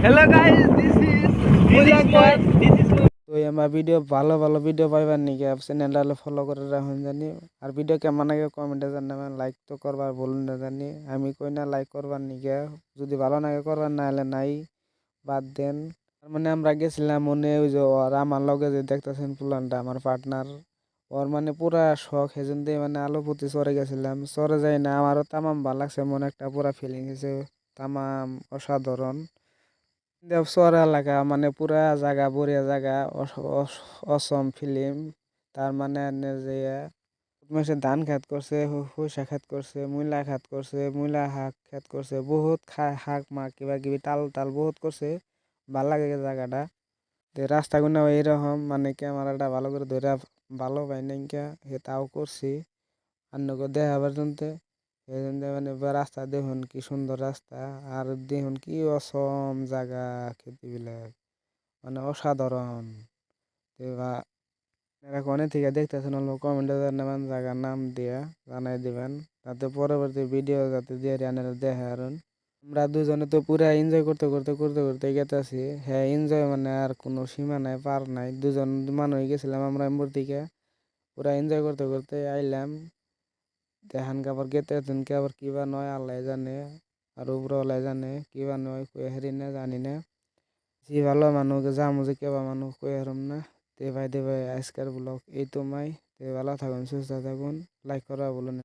Hello guys, তো আমার video ভালো ভালো ভিডিও পাইবার নিকে চ্যানেলটা ফলো করে রাখুন জানি। আর ভিডিও কেমন লাগে কমেন্টে জানাবেন, লাইক তো করবার বলুন না জানি। আমি কই না লাইক করবার নিকে, যদি ভালো লাগে করবার না হলে নাই, বাদ দেন। তার মানে আমরা গেছিলাম মনে ওই যে ওর আমার লগে যে দেখতেছেন প্ল্যানটা আমার পার্টনার, ওর মানে পুরা শখ সেজন দিয়ে মানে আলু পুতি চরে গেছিলাম। চরে যাই না আমারও তামাম ভালো লাগছে, মনে একটা পুরা ফিলিং হয়েছে, তামাম অসাধারণ। দেবসর এলাকা মানে পুরা জায়গা বড়িয়া জায়গা, অসম ফিল্ম। তার মানে যে মাসে ধান খেত করছে, সরিষা খেত করছে, মূলা খেত করছে, মূলা শাক খেত করছে, বহুত শাক মাক কিবা কিবি তাল তাল বহুত করছে। ভাল লাগে জায়গাটা। রাস্তাগুলো এইরকম মানে ক্যামেরাটা ভালো করে ধরে ভালো পাই না সে তাও করছি অন্যকে দেখাবার জন্য। এই জন্য মানে রাস্তা দেখুন কি সুন্দর রাস্তা, আর দেখুন কি অসম জায়গা, খেতিবিলাক মানে অসাধারণ। অনেক থেকে দেখতেছেন অল্প কমেন্টে জানাবেন, জায়গার নাম দিয়া জানাই দিবেন, তাতে পরবর্তী ভিডিও যাতে দিয়ে আনারা দেখে। আর আমরা দুজনে তো পুরা এনজয় করতে করতে করতে করতে গেতেছি। হ্যাঁ, এনজয় মানে আর কোনো সীমা নাই, পার নাই। দুজন মানুষ গেছিলাম আমরা মূর্তিকে, পুরা এনজয় করতে করতে আইলাম। দেখান আবার গেতে দিনকে আবার কিবা নয় আল্লাহ জানে, আর উপরওয়ালাই জানে কিবা নয়, কই হারি না জানি না। যে ভালো মানুষ যামু যে কেবা মানুষ কই হারম না। তে ভাই আজকের ব্লগ এই তোমায়। তে ভালো থাকুন, সুস্থ থাকুন, লাইক করা বলুন।